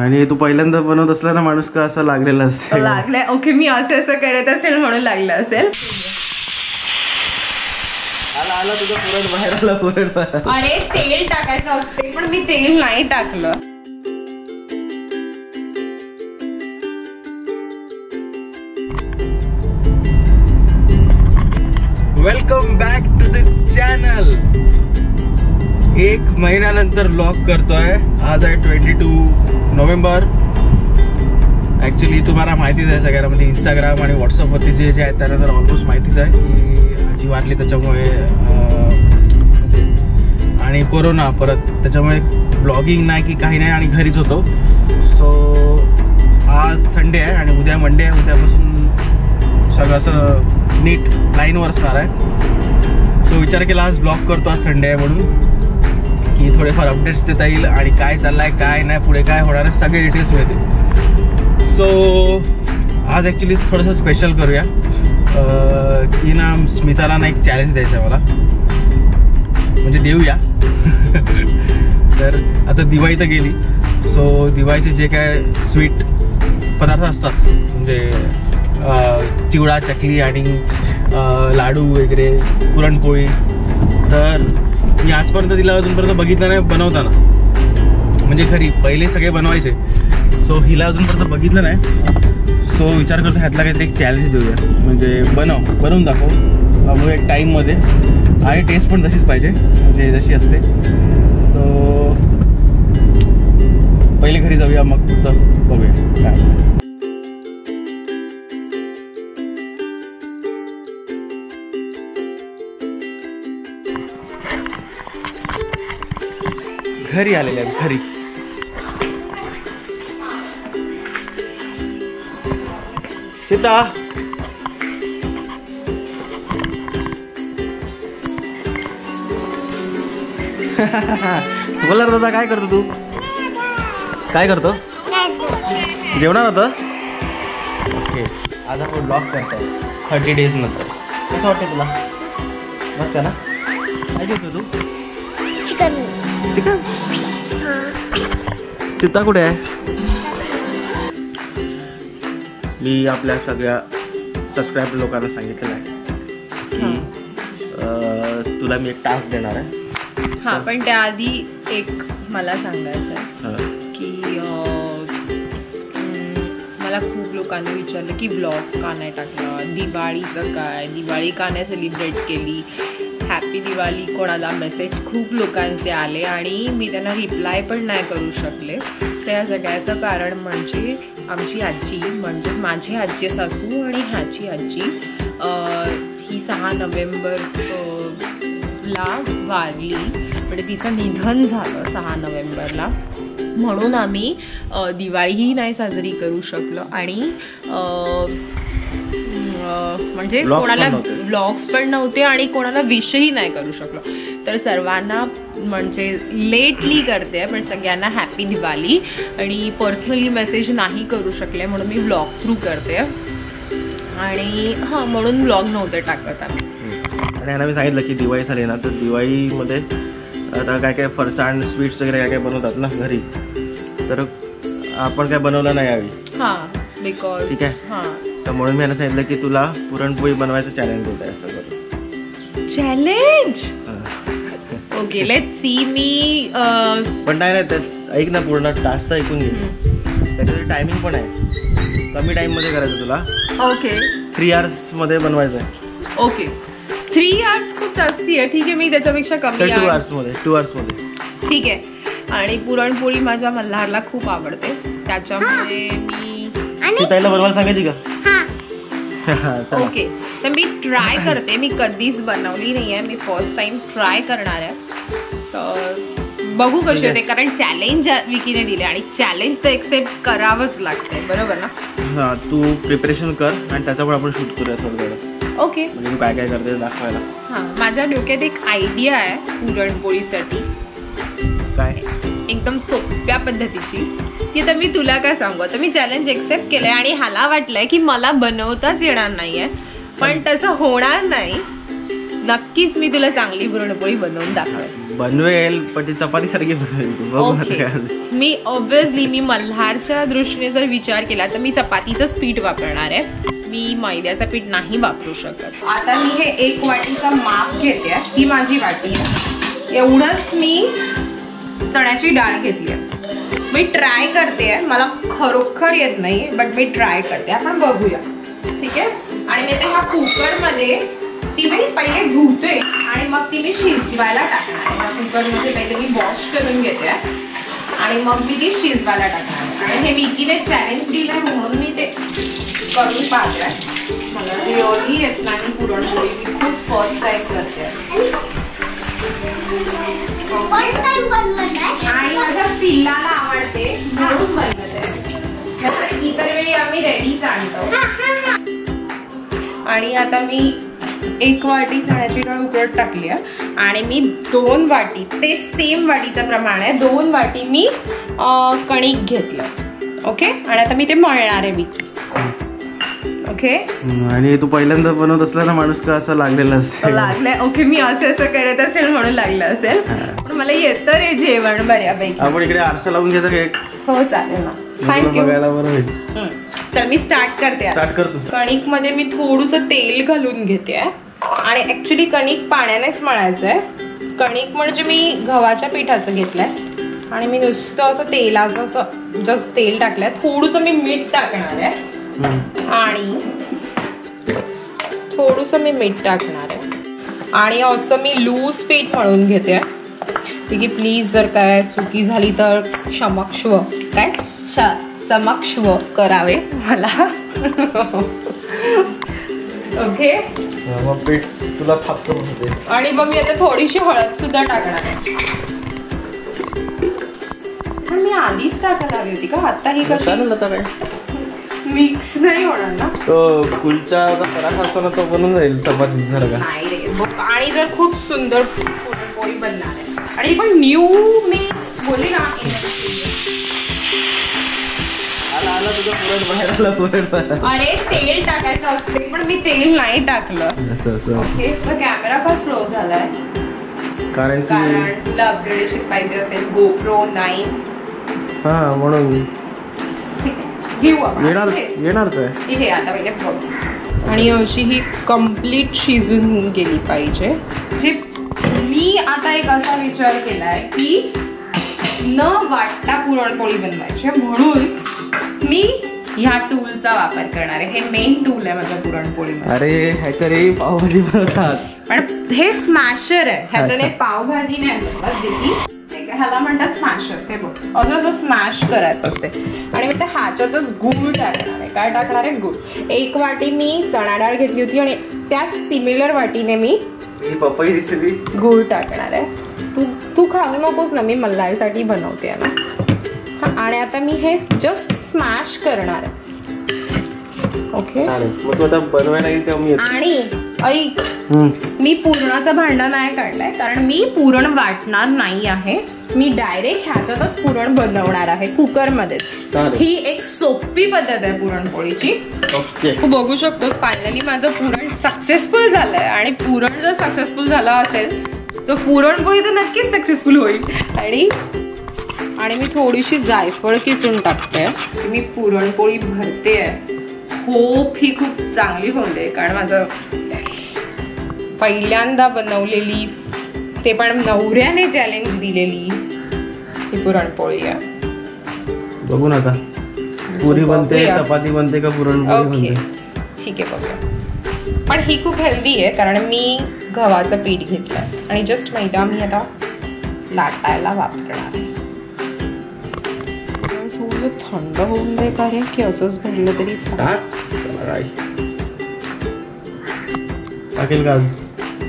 आणि तू पहिल्यांदा बनवत असला ना माणूस का असं लागलेला असते. लागलाय. ओके, मी असं करत असेल म्हणून लागलं असेल. आला तुझं पुरण बाहेर आला, पुरण बाहेर. अरे तेल टाकायचं असते पण मी तेल नाही टाकलं. Welcome back to the channel. 1 महिन्यानंतर व्लॉग करतोय. आज आहे 22 नोव्हेंबर. ऍक्च्युली तुम्हाला माहितीच आहे सगळ्यांना, म्हणजे इंस्टाग्राम आणि व्हॉट्सअपवरती जे आहेत त्यांना तर ऑलमोस्ट माहितीच आहे की आजी वारली त्याच्यामुळे, आणि कोरोना परत, त्याच्यामुळे व्लॉगिंग नाही की काही नाही आणि घरीच होतो. सो आज संडे आहे आणि उद्या मंडे आहे. उद्यापासून सगळं असं नीट लाईनवर असणार आहे. सो विचार केला आज ब्लॉग करतो, आज संडे आहे म्हणून, की थोडेफार अपडेट्स देता येईल आणि काय चाललं आहे काय नाही पुढे काय होणार आहे सगळे डिटेल्स मिळतील. सो आज ॲक्च्युली थोडंसं स्पेशल करूया की ना, स्मिताला ना एक चॅलेंज द्यायचं आहे मला, म्हणजे देऊया. तर आता दिवाळी तर गेली. सो दिवाळीचे जे काय स्वीट पदार्थ असतात, म्हणजे चिवडा, चकली आणि लाडू वगैरे, पुरणपोळी, तर मी आजपर्यंत तिला अजूनपर्यंत बघितलं नाही बनवताना. म्हणजे खरी पहिले सगळे बनवायचे, सो हिला अजूनपर्यंत बघितलं नाही. सो विचार करतो ह्यातला काहीतरी एक चॅलेंज देऊया, म्हणजे बनवून दाखव म्हणजे टाईममध्ये, आणि टेस्ट पण तशीच पाहिजे म्हणजे जशी असते. सो पहिले घरी जाऊया, मग पुढचं बघूया काय. घरी आलेले आहेत, घरी. सीता बोला दादा, काय करतो तू? काय करतो? जेवणार होतं? ओके, आज आपण ब्लॉग करतोय 30 डेज नंतर. कसं वाटतं तुला? मस्त आहे ना? काय जेवतो तू? चिकन. चिकन? चित्ता कुठे आहे? मी आपल्या सगळ्या सबस्क्राईबर लोकांना सांगितलेलं आहे की तुला मी एक टास्क देणार आहे. हा, पण त्याआधी एक मला सांगायचं आहे की मला खूप लोकांनी विचारलं की ब्लॉग का नाही टाकला, दिवाळीचं काय, दिवाळी का नाही सेलिब्रेट केली, हॅपी दिवाळी कोणाला मेसेज खूप लोकांचे आले आणि मी त्यांना रिप्लाय पण नाही करू शकले. त्या सगळ्याचं कारण म्हणजे आमची आजी, म्हणजेच माझी आजी सासू आणि ह्याची आजी, ही 6 नोव्हेंबरला वारली, म्हणजे तिचं निधन झालं 6 नोव्हेंबरला. म्हणून आम्ही दिवाळीही नाही साजरी करू शकलो आणि म्हणजे कोणाला व्लॉग्स पण नव्हते आणि कोणाला विशही नाही करू शकलो. तर सर्वांना म्हणजे लेटली करते पण सगळ्यांना हॅपी दिवाळी, आणि पर्सनली मेसेज नाही करू शकले म्हणून मी व्लॉग थ्रू करते. आणि हां, म्हणून व्लॉग नव्हते टाकत आम्ही. आणि ह्यांना मी सांगितलं की दिवाळी झाली ना, तर दिवाळीमध्ये आता काय काय फरसाण स्वीट्स वगैरे काय काय बनवतात ना घरी, तर आपण काय बनवलं नाही यावी. हां, बिकॉज ठीक आहे. हां, तर म्हणून मी यांना सांगितलं की तुला पुरणपोळी बनवायचं चॅलेंज देत आहे. असं करू चॅलेंज. Okay, let's see. मी पण नाही त्यात ऐक ना, पूर्ण टास्क तर ऐकून घे. त्याच्यासाठी टायमिंग पण आहे, कमी टाईममध्ये करायचं तुला. ओके, 3 hours मध्ये बनवायचं आहे. ओके, 3 hours खूप जास्ती आहे. ठीक आहे, मी त्याच्यापेक्षा कमी 2 hours मध्ये. ठीक आहे. आणि पुरणपोळी माझ्या मल्हारला खूप आवडते, त्याच्यामुळे मी चिताईला बनवायला सांगायची का? ओके, तर मी ट्राय करते. मी कधीच बनवली नाही आहे, मी फर्स्ट टाइम ट्राय करणार आहे. तर बघू कशी होते, कारण चॅलेंज विकीने दिले आणि चॅलेंज तर एक्सेप्ट करावंच लागतंय, बरोबर ना? हां, तू प्रिपरेशन कर आणि त्याच्यावर आपण शूट करूया थोडं. ओके, म्हणजे तू काय काय करते दाखवायला. हां, माझ्या डोक्यात एक आयडिया आहे पुरणपोळीसाठी. काय? एकदम सोप्या पद्धतीची. की तर मी तुला काय सांगू, तर मी चॅलेंज एक्सेप्ट केलंय आणि ह्याला वाटलंय की मला बनवताच येणार नाहीये, पण तसं होणार नाही. नक्कीच मी तुला चांगली पुरणपोळी बनवून दाखवेन. बनवेल पण ती चपाती सारखी बनवेल. मी ऑब्विसली मी मल्हारच्या दृष्टीने जर विचार केला तर मी चपातीचंच पीठ वापरणार आहे. मी मैद्याचं पीठ नाही वापरू शकत. आता मी हे 1 वाटीचं माप घेते. ही माझी वाटी आहे. एवढंच मी चण्याची डाळ घेतली आहे. मी ट्राय करते, मला खरोखर येत नाही बट मी ट्राय करते. आपण बघूया, ठीक आहे. आणि मी ते ह्या कुकरमध्ये ती मी पहिले धुते आणि मग ती मी शिजवायला टाकणार आहे. ह्या कुकरमध्ये पहिले मी वॉश करून घेते आणि मग मी ती शिजवायला टाकणार आहे. आणि हे विकीने चॅलेंज दिलं म्हणून मी ते करून पाहते. मला रिअली येत नाही पुरणपोळी. मी खूप फर्स्ट टाइम करते आणि माझ्या पिल्लाला आवडते म्हणून बनवत आहे. इतर वेळी आम्ही रेडीच आणतो. आणि आता मी 1 वाटी चण्याची डाळ उकळत टाकली आहे आणि मी 2 वाटी, ते सेम वाटीचं प्रमाण आहे, 2 वाटी मी कणिक घेतलं. ओके. आणि आता मी ते मळणार आहे विकी. ओके. आणि तू पहिल्यांदा बनवत असला ना माणूस का असं लागलेलं असतं. लागलंय. ओके. मी असं करत असेल म्हणून लागलं असेल पण मला येतं रे जेवण बऱ्यापैकी. आपण इकडे आरसा लावून घ्यायचा का एक? हो चालेल ना. थँक्यू. बघायला बरं होईल. चल मी स्टार्ट करते. स्टार्ट करतो. कणिक मध्ये मी थोडंसं तेल घालून घेते आणि ऍक्च्युली कणिक पाण्यानेच मळायचंय. कणिक म्हणजे मी गव्हाच्या पिठाचं घेतलंय आणि मी नुसतं असं तेलाचं असं जस्ट तेल टाकलंय. थोडंसं मी मीठ टाकणार आहे आणि थोडंसं मी मीठ टाकणार आहे आणि असं मी लूज पीठ मळून घेते. की प्लीज जर काय चुकी झाली तर क्षमस्व समक्ष करावे मला. ओके. पीठ तुला थापतो होते. आणि मग मी आता थोडीशी हळद सुद्धा टाकणार आहे. पण मी आधीच टाकायला हवी होती का? आता ही कशी मिक्स नाही होणार ना? तो कुलचा पराठा असतो ना तो बनून जाईल चपाती सारखा. नाही रे. आणि जर खूप सुंदर पुरणपोळी बनणार आहे आणि पण न्यू मी बोलली ना अरे तेल टाकायचं असते पण मी तेल नाही टाकलं. ओके. तर कॅमेरा का स्लो झालाय? कारण तुला अपग्रेडेशन पाहिजे असेल GoPro 9. हा म्हणून येणारच आहे. हे आता पहिले बघ. आणि अशी ही कम्प्लीट शिजून गेली पाहिजे. जे मी आता एक असा विचार केलाय की न वाटता पुरणपोळी बनवायची म्हणून मी ह्या टूलचा वापर करणार आहे. हे मेन टूल आहे माझ्या पुरणपोळीमध्ये. अरे ह्याच्याने पावभाजी बनवतात पण हे स्मॅशर आहे. ह्याच्याने पावभाजी नाही बनवत. ह्याला म्हणतात स्मॅशर. हे बघ असं असं स्मॅश करायचं असते. आणि मी ह्याच्यातच गूळ टाकणार आहे. काय टाकणार आहे? गूळ. 1 वाटी मी चणा डाळ घेतली होती आणि त्या सिमिलर वाटीने मी पपई दिसली गूळ टाकणार आहे. तू खाऊ नकोस ना, मी मल्हारसाठी बनवते ना. आणि आता मी हे जस्ट स्मॅश करणार आहे. ओके. मग तू आता बनवायला येईल तेव्हा मी. आणि ऐक, मी पुरणाचं भांडं नाही काढलंय कारण मी पुरण वाटणार नाही आहे. मी डायरेक्ट ह्याच्यातच पुरण बनवणार आहे कुकरमध्येच. ही एक सोपी पद्धत आहे पुरणपोळीची. तू बघू शकतोस फायनली माझं पुरण सक्सेसफुल झालंय. आणि पुरण जर सक्सेसफुल झालं असेल तर पुरणपोळी तर नक्कीच सक्सेसफुल होईल. आणि मी थोडीशी जायफळ किसून टाकते. मी पुरणपोळी भरते आहे. होप ही खूप चांगली होते कारण माझं पहिल्यांदा बनवलेली, ते पण नवऱ्याने चॅलेंज दिलेली ही पुरणपोळी आहे. बघू नका पुरी बनते, चपाती बनते का पुरणपोळी बनते. ठीक आहे बघा. पण ही खूप हेल्दी आहे कारण मी गव्हाचं पीठ घेतलंय आणि जस्ट मैदा मी आता लाटायला वापरणार आहे. थोडं थंड होऊन दे का रे की असंच भरलं तरी टाकेल का?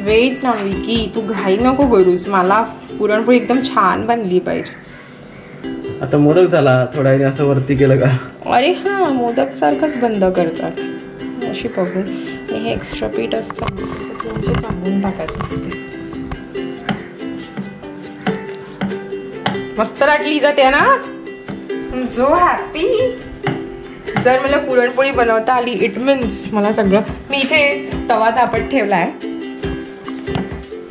वेट ना विकी, तू घाई नको करूस. मला पुरणपोळी एकदम छान बनली पाहिजे. आता मोदक झाला थोड्या वेळाने असं वरती केलं का? अरे हा, मोदक सारखंच बंद करतात अशी बघून. हे एक्स्ट्रा पीठ असतं थोडंसं काढून टाकायचं असते. मस्त लाटली जाते ना. So happy. जर मला पुरणपोळी बनवता आली इट मीन्स मला सगळं. मी इथे तवा तापत ठेवलाय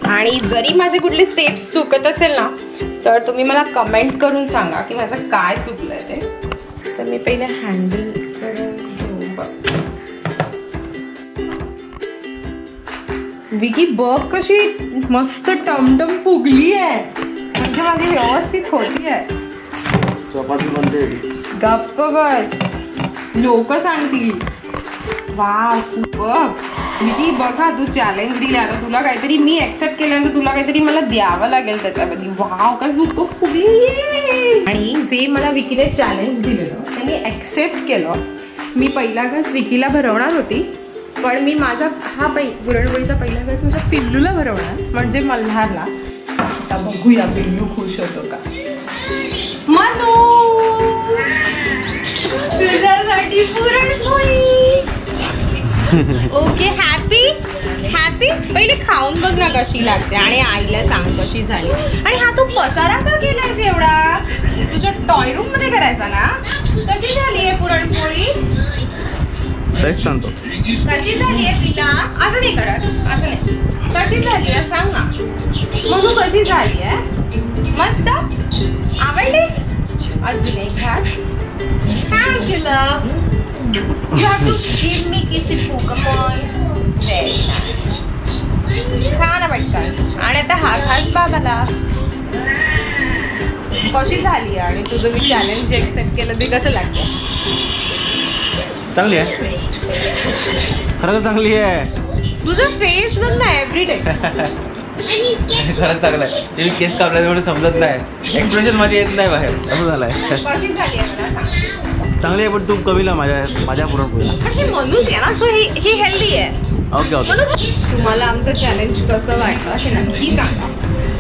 आणि जरी माझे कुठले स्टेप्स चुकत असेल ना तर तुम्ही मला कमेंट करून सांगा की माझं काय चुकलंय ते. तर मी पहिले हँडल विकी बघ कशी मस्त टमटम फुगली आहे, म्हणजे माझी व्यवस्थित होती आहे. चपाती बनते. गप्प बस, लोक सांगतील. वाव बघ विकी, बघा तू चॅलेंज दिला आता तुला काहीतरी, मी ऍक्सेप्ट केल्यानंतर तुला काहीतरी मला द्यावं लागेल त्याच्यामध्ये. वाव काय लोक फुगली. आणि जे मला विकीने चॅलेंज दिलेलं त्यांनी ऍक्सेप्ट केलं. मी पहिला घास विकीला भरवणार होती, पण मी माझा हा पुरणपोळीचा पहिला घास माझ्या पिल्लूला भरवणार, म्हणजे मल्हारला. आता बघूया पिल्लू खुश होतो का. मनू तुझ्यासाठी पुरणपोळी. Okay happy happy. पहिले खाऊन बघ ना कशी लागते आणि आईला सांग कशी झाली. आणि हा तू पसारा का केलायस एवढा, तुझ्या टॉय रूम मध्ये करायचा ना. कशी झाली आहे पुरणपोळी, सांगतो कशी झाली आहे पिला. असं नाही करत, असं नाही. कशी झाली आहे सांग ना. म्हणू कशी झाली आहे. मस्त आवडली. अजून एक घास. Thank you love. You have to give me kishipu. Come on. Very nice. खा ना पटकन. आणि आता हा घास बाबाला. कशी झाली आणि तुझं मी चॅलेंज एक्सेप्ट केलं ते कसं लागतं. चांगली आहे, खरंच चांगली आहे. तुझं फेस बघ ना एव्हरीडे. खरंच चांगलं आहे. ते केस कापल्यामुळे समजत नाही, एक्सप्रेशन माझी येत नाही बाहेर, असं झालंय. कशी झाली आहे मला सांग. चांगली आहे, पण तू कमी ना माझ्या पुरणपोळीला. हे मनुष्य आहे ना, सो हे हेल्दी आहे. Okay okay. तुम्हाला आमचं चॅलेंज कसं वाटलं हे नक्की सांगा.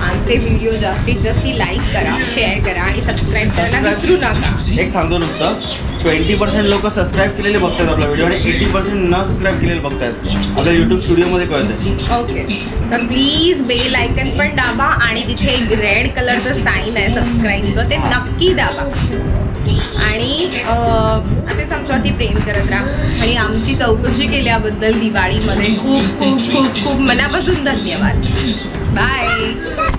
आमचे व्हिडिओ जास्तीत जास्त लाईक करा, शेअर करा आणि सबस्क्राईब करायला विसरू नका. एक सांगतो नुसतं, 20% लोक सबस्क्राईब केलेले बघतात आपला व्हिडिओ आणि 80% न सबस्क्राईब केलेले बघतात आपल्या युट्यूब स्टुडिओमध्ये कळतं. ओके, तर प्लीज बेल आयकन पण दाबा आणि तिथे एक रेड कलरचं साईन आहे सबस्क्राईबचं, ते नक्की दाबा. आणि असेच आमच्यावरती प्रेम करत राहा. आणि आमची चौकशी केल्याबद्दल दिवाळीमध्ये खूप खूप खूप खूप मनापासून धन्यवाद. बाय.